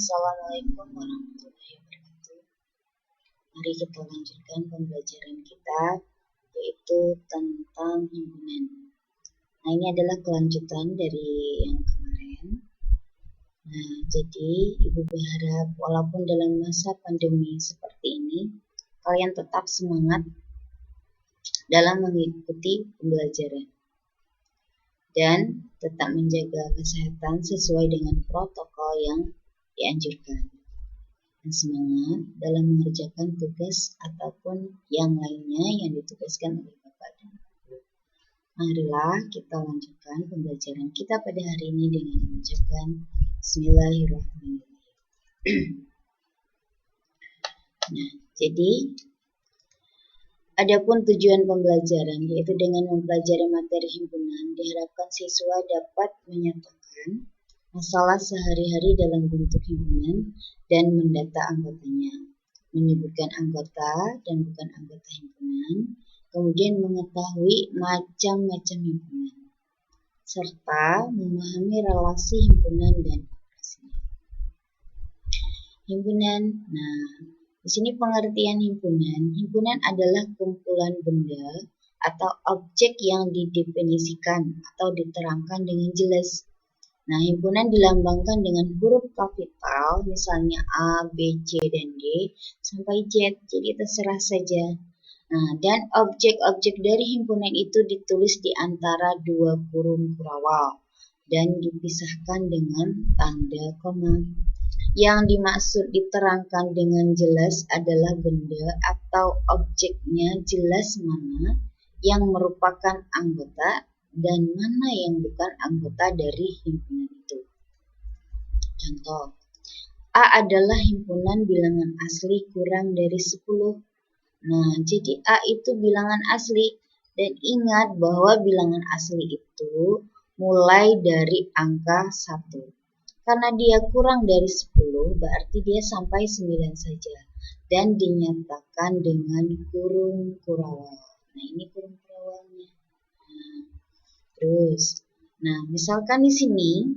Assalamualaikum warahmatullahi wabarakatuh. Mari kita lanjutkan pembelajaran kita, yaitu tentang himpunan. Nah, ini adalah kelanjutan dari yang kemarin. Nah, jadi Ibu berharap walaupun dalam masa pandemi seperti ini, kalian tetap semangat dalam mengikuti pembelajaran dan tetap menjaga kesehatan sesuai dengan protokol yang dianjurkan, dan semangat dalam mengerjakan tugas ataupun yang lainnya yang ditugaskan oleh Bapak dan Ibu. Marilah kita lanjutkan pembelajaran kita pada hari ini dengan mengucapkan Bismillahirrahmanirrahim. Nah, jadi adapun tujuan pembelajaran, yaitu dengan mempelajari materi himpunan, diharapkan siswa dapat menyatakan masalah sehari-hari dalam bentuk himpunan dan mendata anggotanya, menyebutkan anggota dan bukan anggota himpunan, kemudian mengetahui macam-macam himpunan, serta memahami relasi himpunan dan operasinya. Himpunan, nah di sini pengertian himpunan. Himpunan adalah kumpulan benda atau objek yang didefinisikan atau diterangkan dengan jelas. Nah, himpunan dilambangkan dengan huruf kapital, misalnya A, B, C, dan D, sampai Z, jadi terserah saja. Nah, dan objek-objek dari himpunan itu ditulis di antara dua kurung kurawal dan dipisahkan dengan tanda koma. Yang dimaksud diterangkan dengan jelas adalah benda atau objeknya jelas mana yang merupakan anggota dan mana yang bukan anggota dari himpunan itu. Contoh, A adalah himpunan bilangan asli kurang dari 10. Nah, jadi A itu bilangan asli, dan ingat bahwa bilangan asli itu mulai dari angka 1. Karena dia kurang dari 10, berarti dia sampai 9 saja, dan dinyatakan dengan kurung kurawal. Nah, ini kurung kurawalnya. Nah, misalkan di sini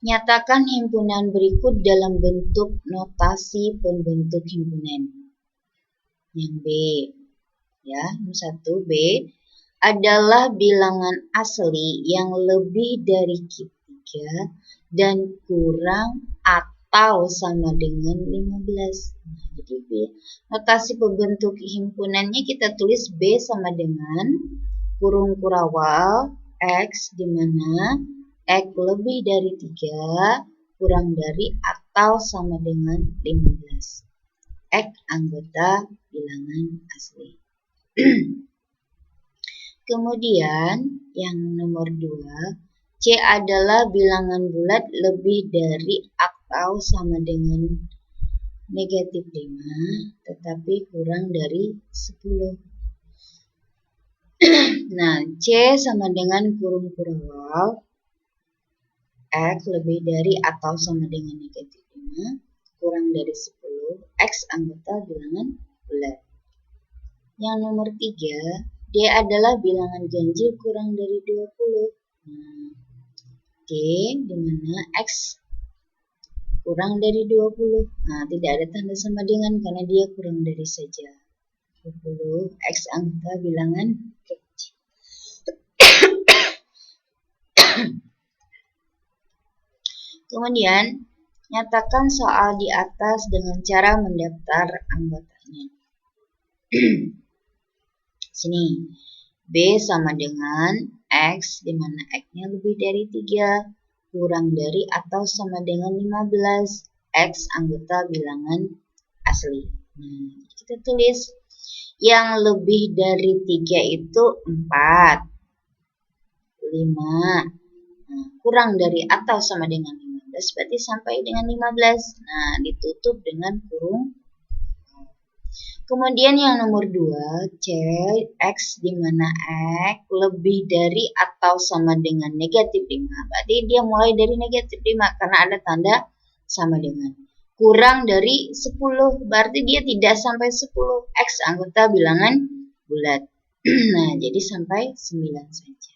nyatakan himpunan berikut dalam bentuk notasi pembentuk himpunan. Yang B, ya, 1 B adalah bilangan asli yang lebih dari 3 dan kurang atau sama dengan 15. Nah, jadi B, notasi pembentuk himpunannya kita tulis B sama dengan kurung kurawal X, di mana X lebih dari 3, kurang dari atau sama dengan 15. X anggota bilangan asli. Kemudian yang nomor 2, C adalah bilangan bulat lebih dari atau sama dengan negatif 5, tetapi kurang dari 10. Nah, C sama dengan kurung kurawal X lebih dari atau sama dengan negatif 5, kurang dari 10, X anggota bilangan bulat. Yang nomor 3, D adalah bilangan ganjil kurang dari 20. Nah, D di mana X kurang dari 20. Nah, tidak ada tanda sama dengan karena dia kurang dari saja. 20, X anggota bilangan kecil. Kemudian, nyatakan soal di atas dengan cara mendaftar anggotanya. Sini, B sama dengan X, di mana X-nya lebih dari 3, kurang dari atau sama dengan 15, X anggota bilangan asli. Nah, kita tulis yang lebih dari 3 itu 4, 5, nah, kurang dari atau sama dengan 15, berarti sampai dengan 15. Nah, ditutup dengan kurung. Kemudian yang nomor 2, C, X di mana X lebih dari atau sama dengan negatif 5. Berarti dia mulai dari negatif 5 karena ada tanda sama dengan. Kurang dari 10, berarti dia tidak sampai 10. X anggota bilangan bulat. Nah, jadi sampai 9 saja.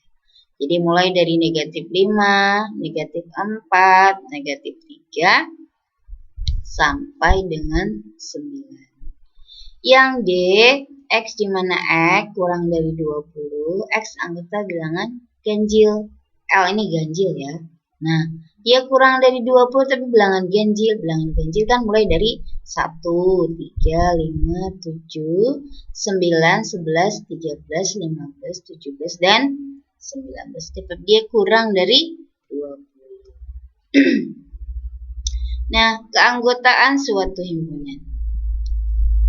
Jadi mulai dari negatif 5, negatif 4, negatif 3, sampai dengan 9. Yang D, X di mana X kurang dari 20, X anggota bilangan ganjil. L ini ganjil ya. Nah, dia kurang dari 20 tapi bilangan ganjil. Bilangan ganjil kan mulai dari 1, 3, 5, 7, 9, 11, 13, 15, 17, dan 19. Tetap dia kurang dari 20. Nah, keanggotaan suatu himpunan.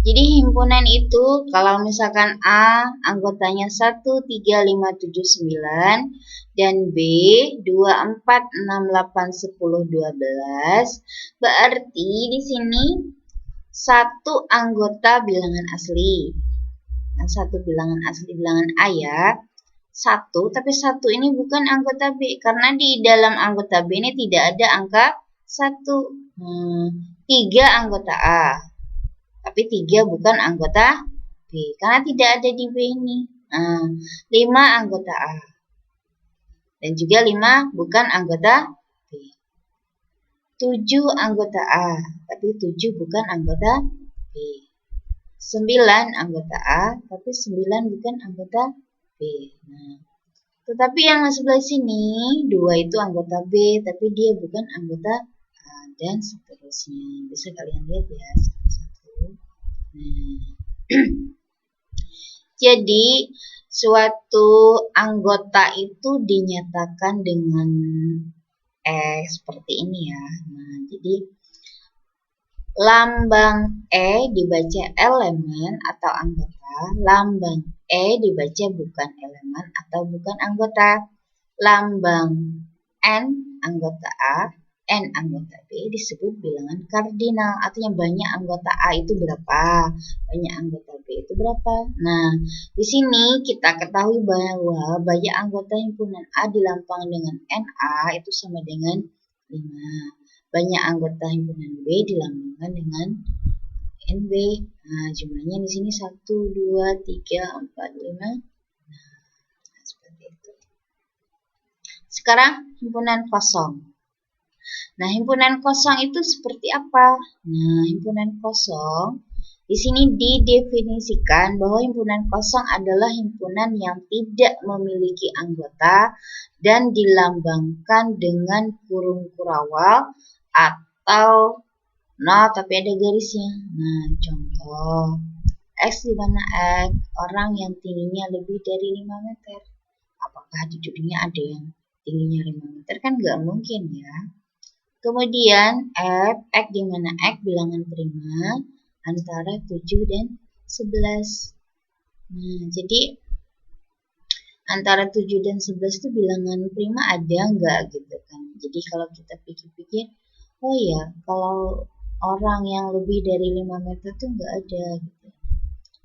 Jadi himpunan itu kalau misalkan A anggotanya 1, 3, 5, 7, 9 dan B 2, 4, 6, 8, 10, 12, berarti di sini satu anggota bilangan asli. Nah, satu bilangan asli bilangan A ya. 1, tapi 1 ini bukan anggota B karena di dalam anggota B ini tidak ada angka 1. 3 anggota A. Tapi 3 bukan anggota B, karena tidak ada di B ini. 5 anggota A. Dan juga 5 bukan anggota B. 7 anggota A, tapi 7 bukan anggota B. 9 anggota A, tapi 9 bukan anggota B. Nah, tetapi yang sebelah sini, 2 itu anggota B, tapi dia bukan anggota A, dan seterusnya. Bisa kalian lihat ya, satu-satu. Jadi suatu anggota itu dinyatakan dengan seperti ini ya. Nah, jadi lambang E dibaca elemen atau anggota, lambang E dibaca bukan elemen atau bukan anggota, lambang N anggota A, N anggota B disebut bilangan kardinal. Artinya banyak anggota A itu berapa, banyak anggota B itu berapa. Nah, di sini kita ketahui bahwa banyak anggota himpunan A dilambang dengan NA itu sama dengan 5. Banyak anggota himpunan B dilambangkan dengan NB. Nah, jumlahnya di sini 1, 2, 3, 4, 5. Nah, seperti itu. Sekarang himpunan kosong. Nah, himpunan kosong itu seperti apa? Nah, himpunan kosong di sini didefinisikan bahwa himpunan kosong adalah himpunan yang tidak memiliki anggota dan dilambangkan dengan kurung kurawal atau nol tapi ada garisnya. Nah, contoh X di mana X orang yang tingginya lebih dari 5 meter. Apakah di dunia ada yang tingginya 5 meter? Kan nggak mungkin ya. Kemudian X di mana X bilangan prima antara 7 dan 11. Nah, jadi antara 7 dan 11 itu bilangan prima ada nggak gitu kan. Jadi kalau kita pikir-pikir, oh ya kalau orang yang lebih dari 5 meter tuh nggak ada gitu.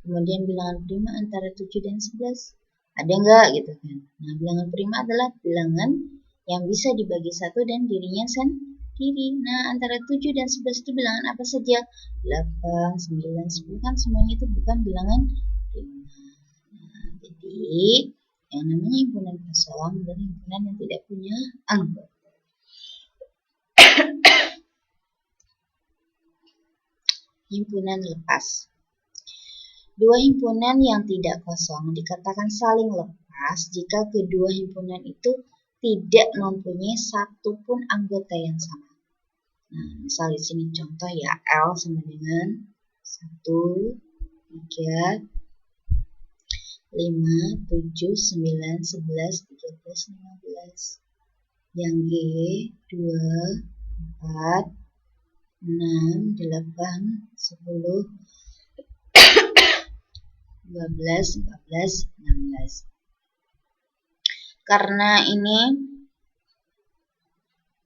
Kemudian bilangan prima antara 7 dan 11 ada nggak gitu kan. Nah, bilangan prima adalah bilangan yang bisa dibagi 1 dan dirinya sendiri. Nah, antara 7 dan 11 itu bilangan apa saja? 8, 9, 10 kan semuanya itu bukan bilangan prima. Nah, jadi yang namanya himpunan kosong adalah himpunan yang tidak punya anggota. Himpunan lepas. Dua himpunan yang tidak kosong dikatakan saling lepas jika kedua himpunan itu tidak mempunyai satupun anggota yang sama. Nah, misal di sini contoh ya, L sama dengan 1, 3, 5, 7, 9, 11, 13, 15. Yang G, 2, 4, 6, 8, 10, 12, 14, 16. Karena ini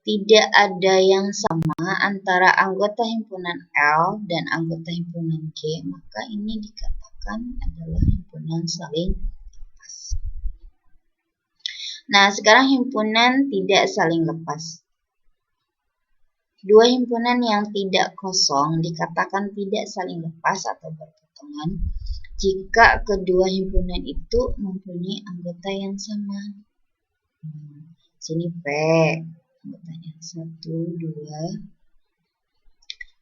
tidak ada yang sama antara anggota himpunan L dan anggota himpunan G, maka ini dikatakan adalah himpunan saling lepas. Nah, sekarang himpunan tidak saling lepas. Dua himpunan yang tidak kosong dikatakan tidak saling lepas atau berpotongan jika kedua himpunan itu mempunyai anggota yang sama. Sini P, anggotanya 1, 2,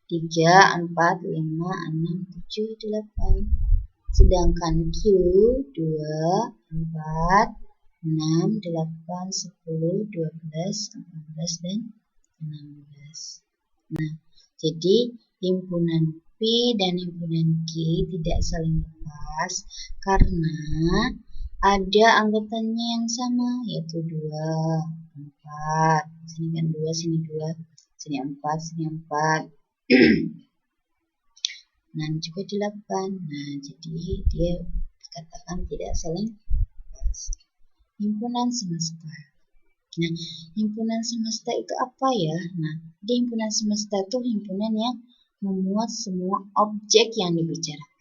3, 4, 5, 6, 7, 8. Sedangkan Q 2, 4, 6, 8, 10, 12, 14, dan 16. Nah, jadi himpunan P dan himpunan Q tidak saling lepas karena ada anggotanya yang sama, yaitu 2, 4. Sini kan 2, sini 2, sini 4, sini 4. 6 juga 8. Nah, jadi dia dikatakan tidak saling lepas. Himpunan semesta. Nah, himpunan semesta itu apa ya? Nah, di himpunan semesta itu himpunan yang memuat semua objek yang dibicarakan.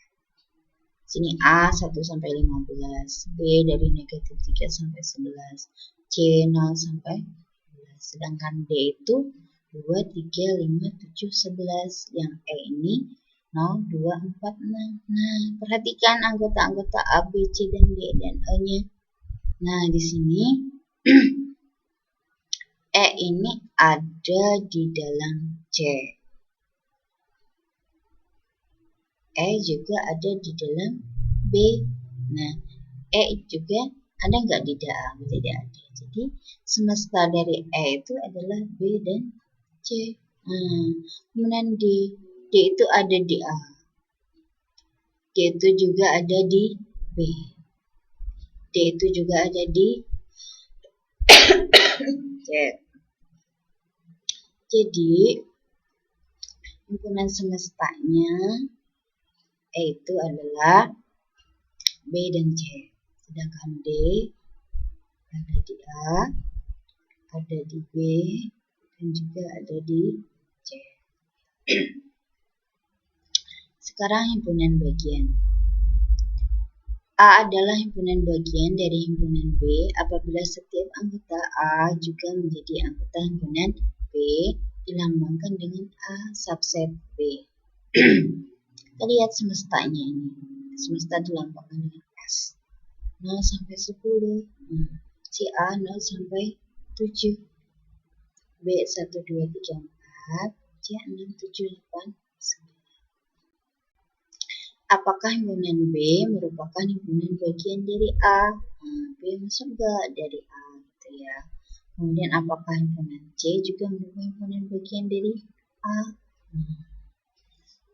Sini A 1 sampai 15, B dari negatif 3 sampai 11, C 0 sampai 11. Sedangkan D itu 2, 3, 5, 7, 11. Yang E ini 0, 2, 4, 6. Nah, perhatikan anggota-anggota A, B, C, dan D dan E-nya. Nah, di sini E ini ada di dalam C. E juga ada di dalam B. Nah, E juga ada nggak di dalam? Tidak ada. Jadi, semesta dari E itu adalah B dan C. Kemudian D itu ada di A. D itu juga ada di B. D itu juga ada di C. Jadi, himpunan semestanya E itu adalah B dan C. Sedangkan D ada di A, ada di B, dan juga ada di C. Sekarang himpunan bagian. A adalah himpunan bagian dari himpunan B apabila setiap anggota A juga menjadi anggota himpunan B dilambangkan dengan A subset B. Kita lihat semestanya ini. Semesta dilambangkan dengan S. 0 sampai 10. Si A 0 sampai 7. B 1, 2, 3, 4. C 6, 7, 8, 9. Apakah himpunan B merupakan himpunan bagian dari A? B masuk enggak dari A gitu ya. Kemudian apakah himpunan C juga merupakan himpunan bagian dari A?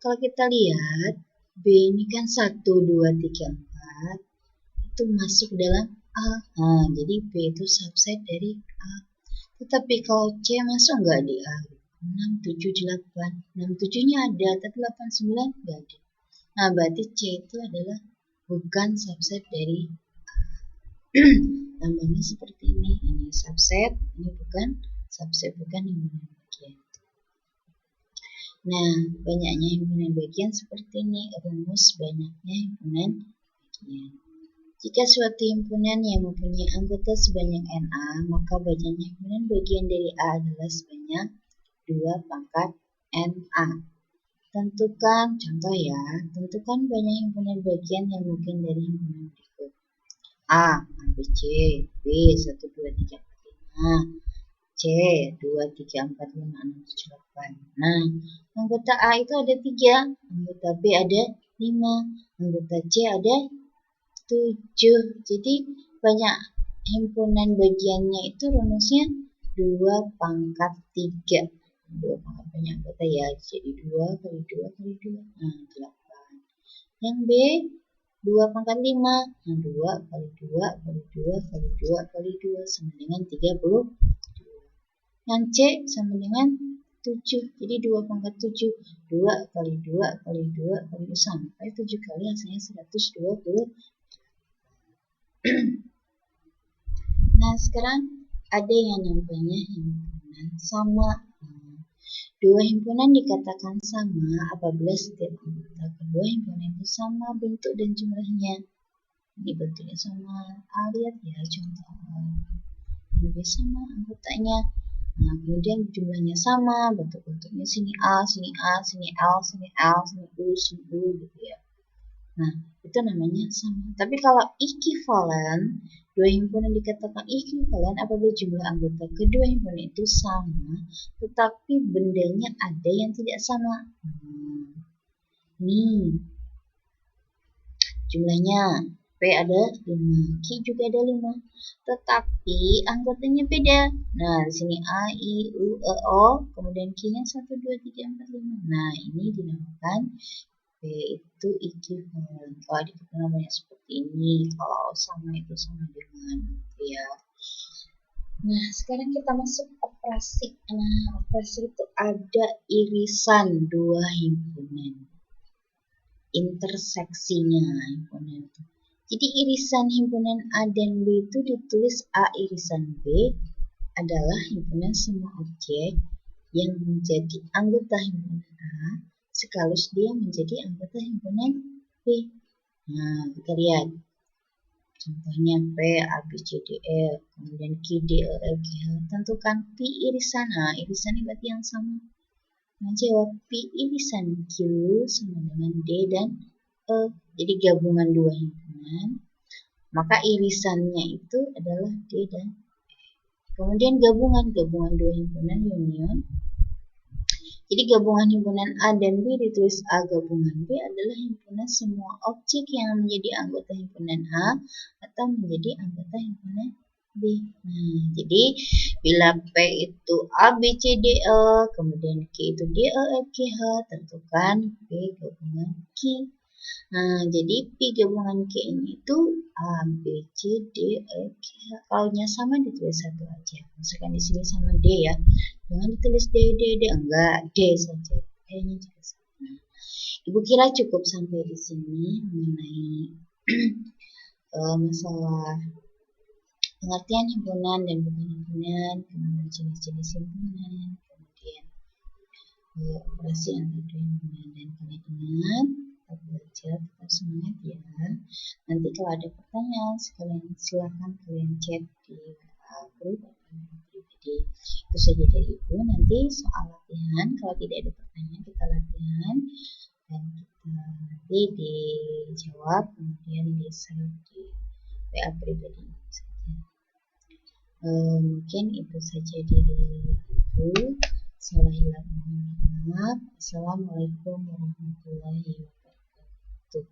Kalau kita lihat B ini kan 1, 2, 3, 4 itu masuk dalam A. Jadi B itu subset dari A. Tetapi kalau C masuk enggak di A? 6, 7, 8. 6, 7-nya ada, tapi 8, 9 enggak ada. Nah, berarti C itu adalah bukan subset dari A. Lambangnya seperti ini. Ini subset, ini bukan subset, bukan himpunan bagian. Nah, banyaknya himpunan bagian seperti ini. Rumus banyaknya himpunan bagian. Jika suatu himpunan yang mempunyai anggota sebanyak NA, maka banyaknya himpunan bagian dari A adalah sebanyak 2 pangkat NA. Tentukan, contoh ya, tentukan banyak himpunan bagian yang mungkin dari himpunan berikut. A, ABC, B, 1, 2, 3, 4, 5, C, 2, 3, 4, 5, 6, 7, 8. Nah, anggota A itu ada 3, anggota B ada 5, anggota C ada 7. Jadi, banyak himpunan bagiannya itu rumusnya 2 pangkat 3. 2 pangkat banyak anggota ya, jadi 2 kali 2 kali 2, 8. Yang B 2 pangkat 5, 2 kali 2 kali 2 kali 2 kali 2 sama dengan 32. Yang C sama dengan 7, jadi 2 pangkat 7, 2 kali 2 kali 2 kali 2 sampai 7 kali hasilnya 120. Nah, sekarang ada yang namanya himpunan sama. Dua himpunan dikatakan sama apabila setiap anggota kedua himpunan itu sama bentuk dan jumlahnya. Ini bentuknya sama. Lihat ya contoh. Dan B sama anggotanya. Nah, kemudian jumlahnya sama, bentuk-bentuknya sini A, sini A, sini L, sini L, sini U gitu ya. Nah, itu namanya sama. Tapi kalau equivalent, Dua himpunan dikatakan ekuivalen apabila jumlah anggota kedua himpunan itu sama, tetapi bendanya ada yang tidak sama. Nih, jumlahnya P ada 5, Q juga ada 5, tetapi anggotanya beda. Nah, di sini A, I, U, E, O, kemudian Q-nya 1, 2, 3, 4, 5. Nah, ini dinamakan P itu ekuivalen. Kalau dikatakan namanya seperti ini, kalau sama itu sama dengan ya. Nah, sekarang kita masuk operasi. Nah, operasi itu ada irisan dua himpunan. Interseksinya himpunan itu. Jadi irisan himpunan A dan B itu ditulis A irisan B adalah himpunan semua objek yang menjadi anggota himpunan A sekaligus dia menjadi anggota himpunan B. Nah, kita lihat. Contohnya P, A, B, C, D, E, kemudian Q, D, E, F, G, H. Tentukan P irisan A. Irisan ini berarti yang sama. Nah, jawab P irisan Q sama dengan D dan E. Jadi gabungan dua himpunan. Maka irisannya itu adalah D dan E. Kemudian gabungan dua himpunan union. Jadi gabungan himpunan A dan B ditulis A gabungan B adalah himpunan semua objek yang menjadi anggota himpunan A atau menjadi anggota himpunan B. Nah, jadi bila P itu A, B, C, D, E, kemudian Q itu D, E, F, G, H, tentukan P gabungan Q. Nah, jadi P gabungan Q ini itu A, B, C, D, E, G, H. Kalau-nya sama ditulis satu aja. Misalkan di sini sama D ya. Jangan ditulis D, enggak, D saja. E-nya juga sama. Nah, Ibu kira cukup sampai di sini mengenai masalah pengertian himpunan dan bukan himpunan, kemudian jenis-jenis himpunan, kemudian operasi antara dua himpunan, dan kalian ingat tetap belajar, tetap semangat ya. Nanti kalau ada pertanyaan silakan kalian chat di grup pribadi. Itu saja dari Ibu. Nanti soal latihan, kalau tidak ada pertanyaan kita latihan dan kita nanti dijawab kemudian di-save di WA pribadi saja. Mungkin itu saja dari Ibu. Salah hilang mohon maaf. Assalamualaikum warahmatullahi wabarakatuh.